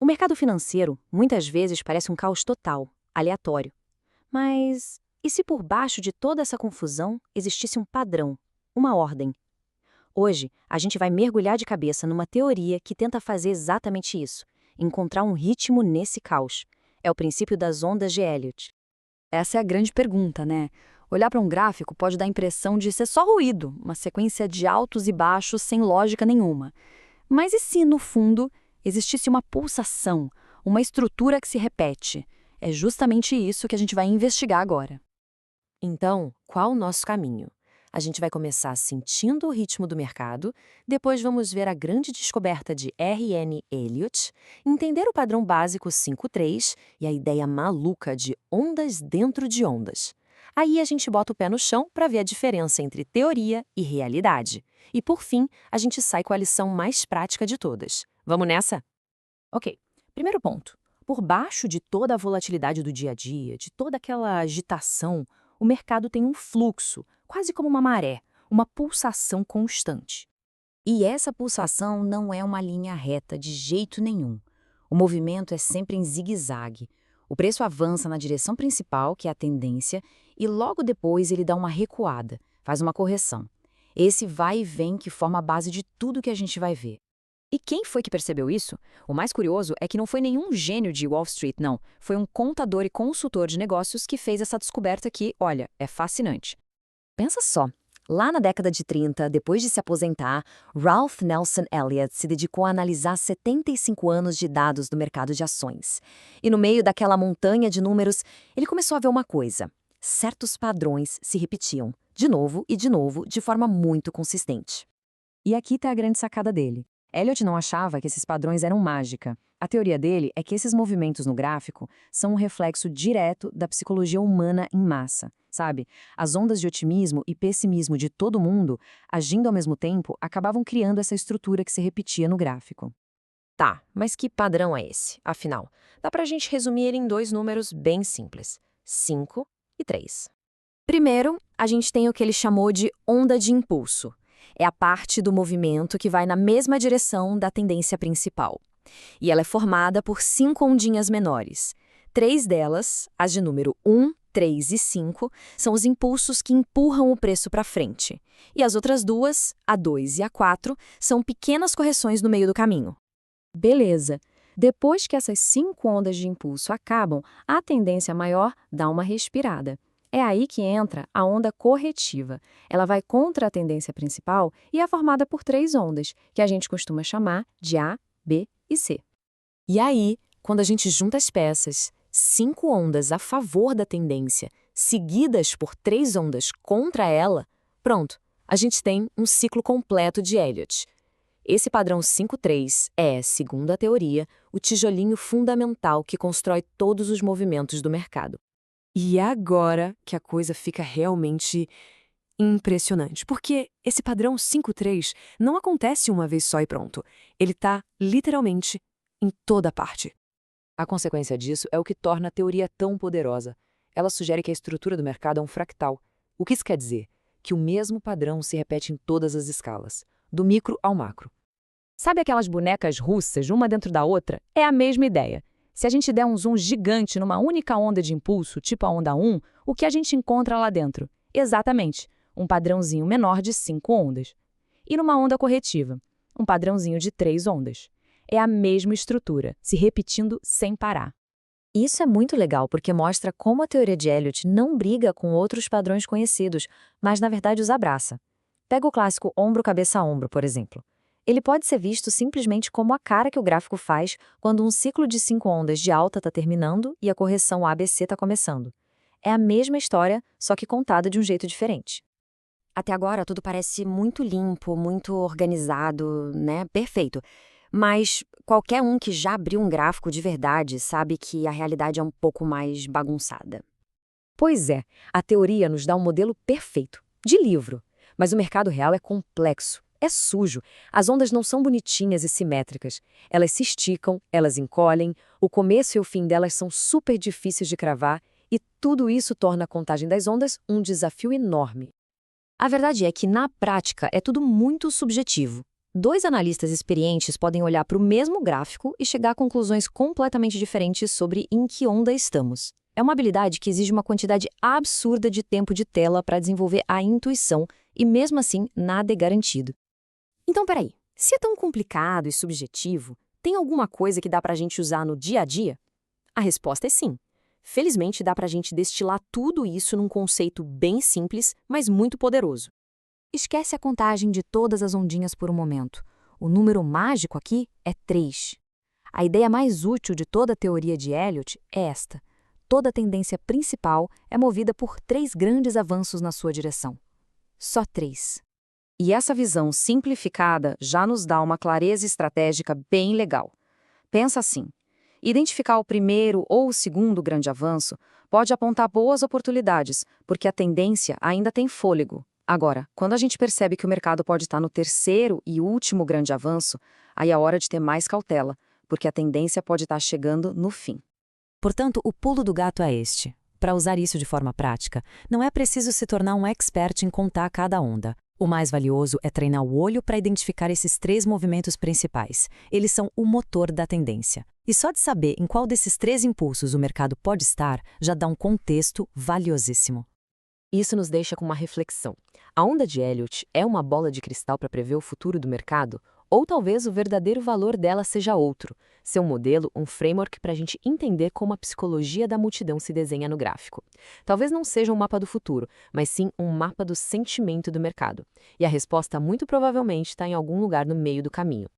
mercado financeiro muitas vezes parece um caos total, aleatório. Mas e se por baixo de toda essa confusão existisse um padrão, uma ordem? Hoje, a gente vai mergulhar de cabeça numa teoria que tenta fazer exatamente isso, encontrar um ritmo nesse caos. É o princípio das ondas de Elliott. Essa é a grande pergunta, né? Olhar para um gráfico pode dar a impressão de ser só ruído, uma sequência de altos e baixos sem lógica nenhuma. Mas e se, no fundo, existisse uma pulsação, uma estrutura que se repete? É justamente isso que a gente vai investigar agora. Então, qual o nosso caminho? A gente vai começar sentindo o ritmo do mercado, depois vamos ver a grande descoberta de R.N. Elliott, entender o padrão básico 5.3 e a ideia maluca de ondas dentro de ondas. Aí a gente bota o pé no chão para ver a diferença entre teoria e realidade. E por fim, a gente sai com a lição mais prática de todas. Vamos nessa? Ok, primeiro ponto. Por baixo de toda a volatilidade do dia a dia, de toda aquela agitação, o mercado tem um fluxo, quase como uma maré, uma pulsação constante. E essa pulsação não é uma linha reta de jeito nenhum. O movimento é sempre em zigue-zague. O preço avança na direção principal, que é a tendência, e logo depois ele dá uma recuada, faz uma correção. Esse vai e vem que forma a base de tudo que a gente vai ver. E quem foi que percebeu isso? O mais curioso é que não foi nenhum gênio de Wall Street, não. Foi um contador e consultor de negócios que fez essa descoberta que, olha, é fascinante. Pensa só, lá na década de 30, depois de se aposentar, Ralph Nelson Elliott se dedicou a analisar 75 anos de dados do mercado de ações. E no meio daquela montanha de números, ele começou a ver uma coisa. Certos padrões se repetiam, de novo, de forma muito consistente. E aqui está a grande sacada dele. Elliott não achava que esses padrões eram mágica. A teoria dele é que esses movimentos no gráfico são um reflexo direto da psicologia humana em massa, sabe? As ondas de otimismo e pessimismo de todo mundo, agindo ao mesmo tempo, acabavam criando essa estrutura que se repetia no gráfico. Tá, mas que padrão é esse? Afinal, dá pra gente resumir ele em dois números bem simples: 5 e 3. Primeiro, a gente tem o que ele chamou de onda de impulso. É a parte do movimento que vai na mesma direção da tendência principal. E ela é formada por 5 ondinhas menores. 3 delas, as de número 1, 3 e 5, são os impulsos que empurram o preço para frente. E as outras duas, a 2 e a 4, são pequenas correções no meio do caminho. Beleza. Depois que essas 5 ondas de impulso acabam, a tendência maior dá uma respirada. É aí que entra a onda corretiva. Ela vai contra a tendência principal e é formada por 3 ondas, que a gente costuma chamar de A, B e C. E aí, quando a gente junta as peças, 5 ondas a favor da tendência, seguidas por 3 ondas contra ela, pronto, a gente tem um ciclo completo de Elliott. Esse padrão 5.3 é, segundo a teoria, o tijolinho fundamental que constrói todos os movimentos do mercado. E é agora que a coisa fica realmente impressionante, porque esse padrão 5.3 não acontece uma vez só e pronto. Ele está, literalmente, em toda parte. A consequência disso é o que torna a teoria tão poderosa. Ela sugere que a estrutura do mercado é um fractal. O que isso quer dizer? Que o mesmo padrão se repete em todas as escalas, do micro ao macro. Sabe aquelas bonecas russas, uma dentro da outra? É a mesma ideia. Se a gente der um zoom gigante numa única onda de impulso, tipo a onda 1, o que a gente encontra lá dentro? Exatamente, um padrãozinho menor de 5 ondas. E numa onda corretiva, um padrãozinho de 3 ondas. É a mesma estrutura, se repetindo sem parar. Isso é muito legal porque mostra como a teoria de Elliott não briga com outros padrões conhecidos, mas na verdade os abraça. Pega o clássico ombro-cabeça-ombro, por exemplo. Ele pode ser visto simplesmente como a cara que o gráfico faz quando um ciclo de 5 ondas de alta está terminando e a correção ABC está começando. É a mesma história, só que contada de um jeito diferente. Até agora tudo parece muito limpo, muito organizado, né? Perfeito. Mas qualquer um que já abriu um gráfico de verdade sabe que a realidade é um pouco mais bagunçada. Pois é, a teoria nos dá um modelo perfeito, de livro. Mas o mercado real é complexo. É sujo. As ondas não são bonitinhas e simétricas. Elas se esticam, elas encolhem, o começo e o fim delas são super difíceis de cravar e tudo isso torna a contagem das ondas um desafio enorme. A verdade é que, na prática, é tudo muito subjetivo. Dois analistas experientes podem olhar para o mesmo gráfico e chegar a conclusões completamente diferentes sobre em que onda estamos. É uma habilidade que exige uma quantidade absurda de tempo de tela para desenvolver a intuição e, mesmo assim, nada é garantido. Então, peraí, se é tão complicado e subjetivo, tem alguma coisa que dá pra gente usar no dia a dia? A resposta é sim. Felizmente, dá pra gente destilar tudo isso num conceito bem simples, mas muito poderoso. Esquece a contagem de todas as ondinhas por um momento. O número mágico aqui é 3. A ideia mais útil de toda a teoria de Elliott é esta. Toda a tendência principal é movida por 3 grandes avanços na sua direção. Só 3. E essa visão simplificada já nos dá uma clareza estratégica bem legal. Pensa assim: identificar o primeiro ou o segundo grande avanço pode apontar boas oportunidades, porque a tendência ainda tem fôlego. Agora, quando a gente percebe que o mercado pode estar no terceiro e último grande avanço, aí é hora de ter mais cautela, porque a tendência pode estar chegando no fim. Portanto, o pulo do gato é este. Para usar isso de forma prática, não é preciso se tornar um expert em contar cada onda. O mais valioso é treinar o olho para identificar esses 3 movimentos principais. Eles são o motor da tendência. E só de saber em qual desses 3 impulsos o mercado pode estar, já dá um contexto valiosíssimo. Isso nos deixa com uma reflexão. A onda de Elliott é uma bola de cristal para prever o futuro do mercado? Ou talvez o verdadeiro valor dela seja outro, ser um modelo, um framework para a gente entender como a psicologia da multidão se desenha no gráfico. Talvez não seja um mapa do futuro, mas sim um mapa do sentimento do mercado. E a resposta muito provavelmente está em algum lugar no meio do caminho.